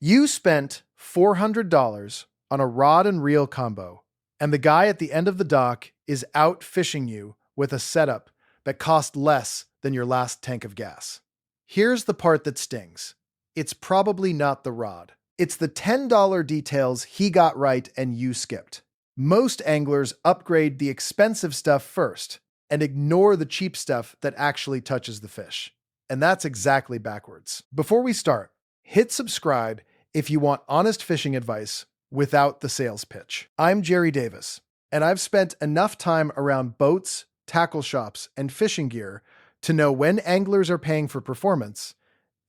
You spent $400 on a rod and reel combo, and the guy at the end of the dock is out fishing you with a setup that cost less than your last tank of gas. Here's the part that stings. It's probably not the rod. It's the $10 details he got right and you skipped. Most anglers upgrade the expensive stuff first and ignore the cheap stuff that actually touches the fish. And that's exactly backwards. Before we start, hit subscribe if you want honest fishing advice without the sales pitch. I'm Jerry Davis, and I've spent enough time around boats, tackle shops, and fishing gear to know when anglers are paying for performance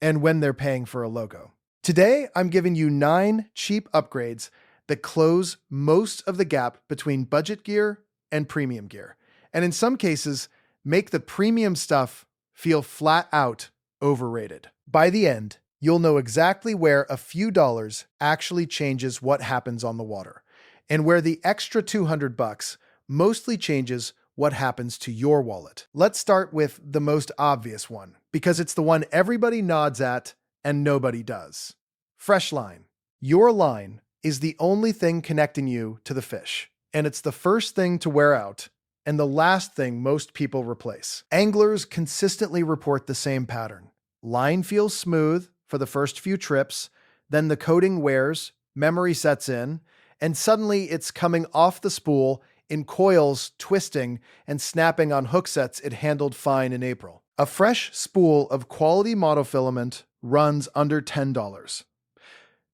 and when they're paying for a logo. Today, I'm giving you 9 cheap upgrades that close most of the gap between budget gear and premium gear, and in some cases, make the premium stuff feel flat out overrated. By the end, you'll know exactly where a few dollars actually changes what happens on the water, and where the extra $200 mostly changes what happens to your wallet. Let's start with the most obvious one, because it's the one everybody nods at and nobody does. Fresh line. Your line is the only thing connecting you to the fish, and it's the first thing to wear out and the last thing most people replace. Anglers consistently report the same pattern. Line feels smooth for the first few trips, then the coating wears, memory sets in, and suddenly it's coming off the spool in coils, twisting and snapping on hook sets it handled fine in April. A fresh spool of quality monofilament runs under $10.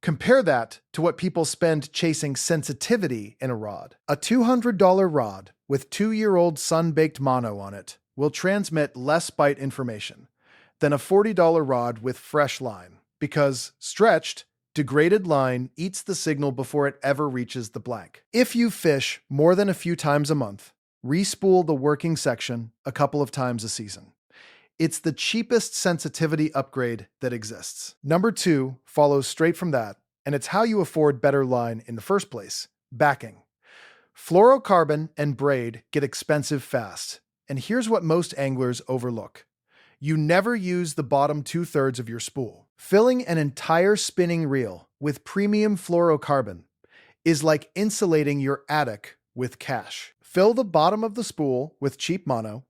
Compare that to what people spend chasing sensitivity in a rod. A $200 rod with 2-year-old sun-baked mono on it will transmit less bite information than a $40 rod with fresh line, because stretched, degraded line eats the signal before it ever reaches the blank. If you fish more than a few times a month, respool the working section a couple of times a season. It's the cheapest sensitivity upgrade that exists. Number 2 follows straight from that, and it's how you afford better line in the first place: backing. Fluorocarbon and braid get expensive fast, and here's what most anglers overlook. You never use the bottom 2/3 of your spool. Filling an entire spinning reel with premium fluorocarbon is like insulating your attic with cash. Fill the bottom of the spool with cheap mono,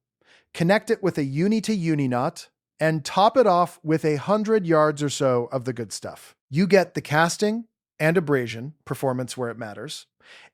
connect it with a uni-to-uni knot, and top it off with 100 yards or so of the good stuff. You get the casting and abrasion performance where it matters,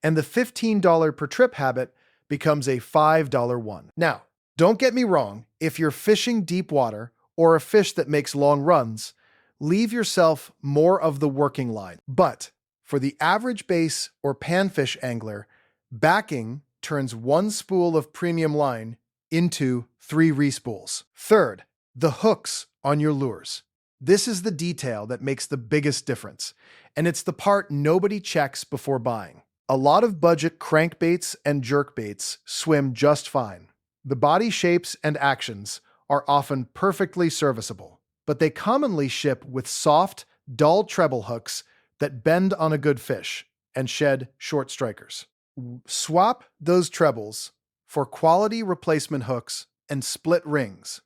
and the $15 per trip habit becomes a $5 one. Now, don't get me wrong, if you're fishing deep water or a fish that makes long runs, leave yourself more of the working line. But for the average bass or panfish angler, backing turns one spool of premium line into 3 respools. Third, the hooks on your lures. This is the detail that makes the biggest difference, and it's the part nobody checks before buying. A lot of budget crankbaits and jerkbaits swim just fine. The body shapes and actions are often perfectly serviceable, but they commonly ship with soft, dull treble hooks that bend on a good fish and shed short strikers. Swap those trebles for quality replacement hooks and split rings,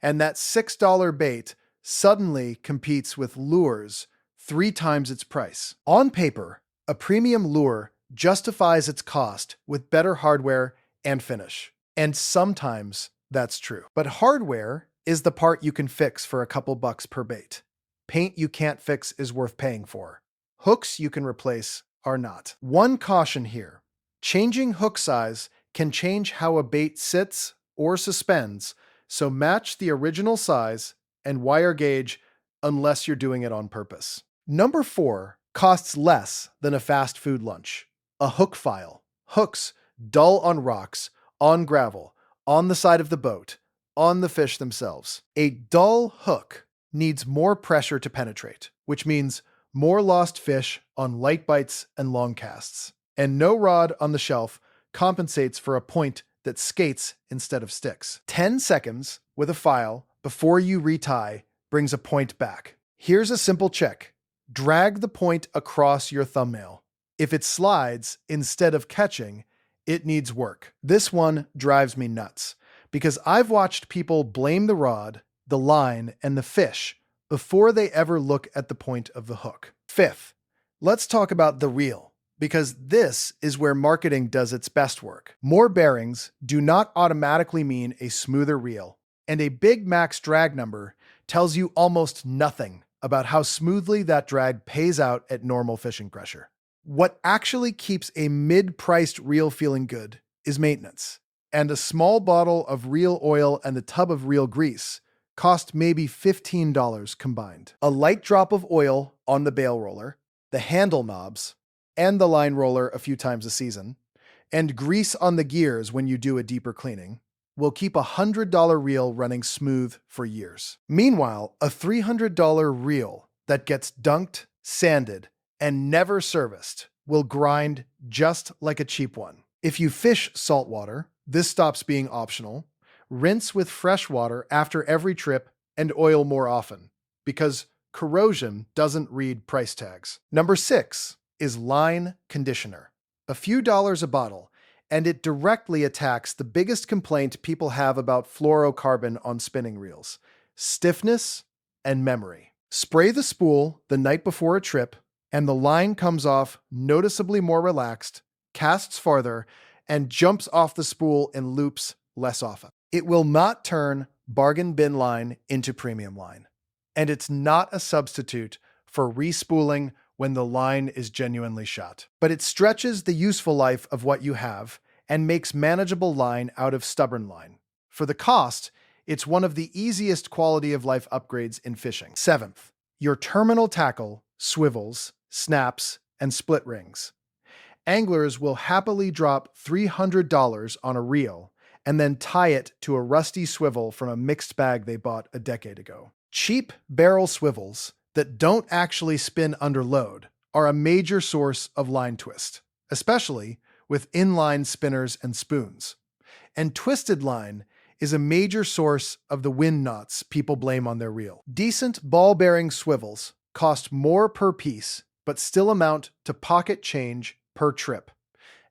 and that $6 bait suddenly competes with lures 3 times its price. On paper, a premium lure justifies its cost with better hardware and finish. And sometimes that's true. But hardware is the part you can fix for a couple bucks per bait. Paint you can't fix is worth paying for. Hooks you can replace are not. One caution here: changing hook size can change how a bait sits or suspends, so match the original size and wire gauge unless you're doing it on purpose. Number 4 costs less than a fast food lunch: a hook file. Hooks dull on rocks, on gravel, on the side of the boat, on the fish themselves. A dull hook needs more pressure to penetrate, which means more lost fish on light bites and long casts. And no rod on the shelf compensates for a point that skates instead of sticks. 10 seconds with a file before you retie brings a point back. Here's a simple check: drag the point across your thumbnail. If it slides instead of catching, it needs work. This one drives me nuts, because I've watched people blame the rod, the line, and the fish before they ever look at the point of the hook. Fifth, let's talk about the reel, because this is where marketing does its best work. More bearings do not automatically mean a smoother reel, and a big max drag number tells you almost nothing about how smoothly that drag pays out at normal fishing pressure. What actually keeps a mid-priced reel feeling good is maintenance, and a small bottle of reel oil and a tub of reel grease cost maybe $15 combined. A light drop of oil on the bail roller, the handle knobs, and the line roller a few times a season, and grease on the gears when you do a deeper cleaning, will keep a $100 reel running smooth for years. Meanwhile, a $300 reel that gets dunked, sanded, and never serviced will grind just like a cheap one. If you fish saltwater, this stops being optional. Rinse with fresh water after every trip and oil more often, because corrosion doesn't read price tags. Number 6 is line conditioner. A few dollars a bottle, and it directly attacks the biggest complaint people have about fluorocarbon on spinning reels: stiffness and memory. Spray the spool the night before a trip, and the line comes off noticeably more relaxed, casts farther, and jumps off the spool in loops less often. It will not turn bargain bin line into premium line, and it's not a substitute for respooling when the line is genuinely shot. But it stretches the useful life of what you have and makes manageable line out of stubborn line. For the cost, it's one of the easiest quality of life upgrades in fishing. Seventh, your terminal tackle, swivels, snaps, and split rings. Anglers will happily drop $300 on a reel and then tie it to a rusty swivel from a mixed bag they bought a decade ago. Cheap barrel swivels that don't actually spin under load are a major source of line twist, especially with inline spinners and spoons. And twisted line is a major source of the wind knots people blame on their reel. Decent ball-bearing swivels cost more per piece, but still amount to pocket change per trip,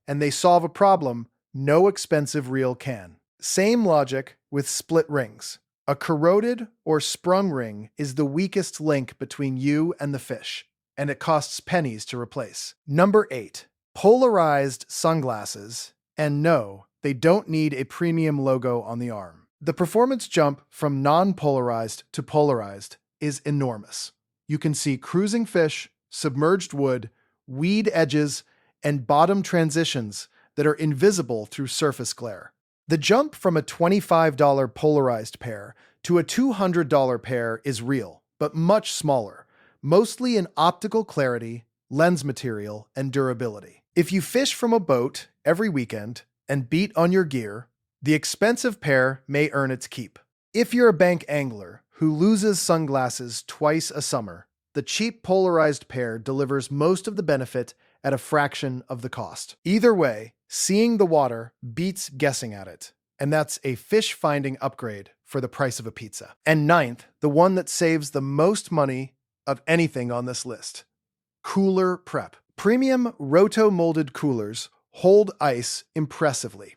and they solve a problem no expensive reel can. Same logic with split rings. A corroded or sprung ring is the weakest link between you and the fish, and it costs pennies to replace. Number 8, polarized sunglasses. And no, they don't need a premium logo on the arm. The performance jump from non-polarized to polarized is enormous. You can see cruising fish, submerged wood, weed edges, and bottom transitions that are invisible through surface glare. The jump from a $25 polarized pair to a $200 pair is real, but much smaller, mostly in optical clarity, lens material, and durability. If you fish from a boat every weekend and beat on your gear, the expensive pair may earn its keep. If you're a bank angler who loses sunglasses twice a summer, the cheap polarized pair delivers most of the benefit at a fraction of the cost. Either way, seeing the water beats guessing at it, and that's a fish-finding upgrade for the price of a pizza. And ninth, the one that saves the most money of anything on this list: cooler prep. Premium roto-molded coolers hold ice impressively,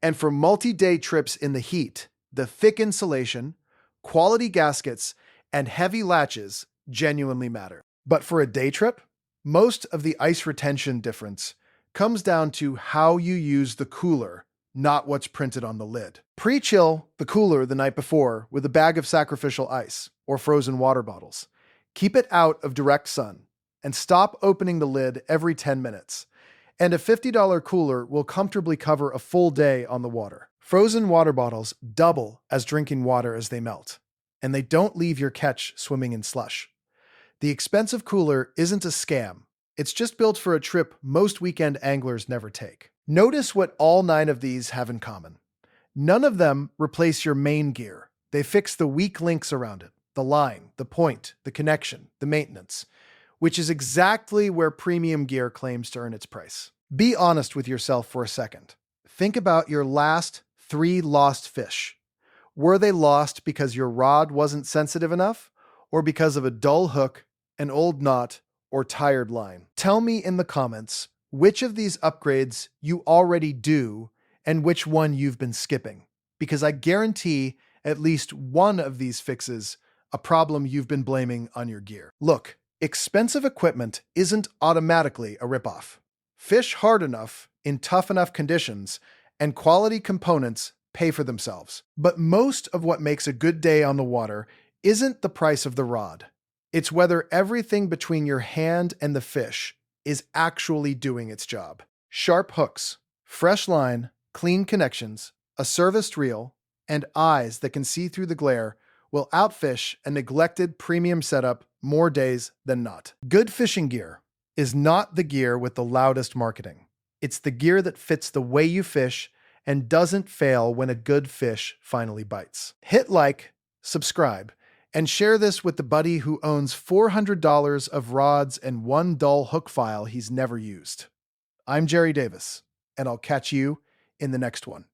and for multi-day trips in the heat, the thick insulation, quality gaskets, and heavy latches genuinely matter. But for a day trip, most of the ice retention difference comes down to how you use the cooler, not what's printed on the lid. Pre-chill the cooler the night before with a bag of sacrificial ice or frozen water bottles. Keep it out of direct sun, and stop opening the lid every 10 minutes. And a $50 cooler will comfortably cover a full day on the water. Frozen water bottles double as drinking water as they melt, and they don't leave your catch swimming in slush. The expensive cooler isn't a scam. It's just built for a trip most weekend anglers never take. Notice what all 9 of these have in common. None of them replace your main gear. They fix the weak links around it: the line, the point, the connection, the maintenance, which is exactly where premium gear claims to earn its price. Be honest with yourself for a second. Think about your last 3 lost fish. Were they lost because your rod wasn't sensitive enough, or because of a dull hook, an old knot, or tired line? Tell me in the comments which of these upgrades you already do and which one you've been skipping, because I guarantee at least one of these fixes a problem you've been blaming on your gear. Look, expensive equipment isn't automatically a ripoff. Fish hard enough in tough enough conditions, and quality components pay for themselves. But most of what makes a good day on the water isn't the price of the rod. It's whether everything between your hand and the fish is actually doing its job. Sharp hooks, fresh line, clean connections, a serviced reel, and eyes that can see through the glare will outfish a neglected premium setup more days than not. Good fishing gear is not the gear with the loudest marketing. It's the gear that fits the way you fish and doesn't fail when a good fish finally bites. Hit like, subscribe, and share this with the buddy who owns $400 of rods and one dull hook file he's never used. I'm Jerry Davis, and I'll catch you in the next one.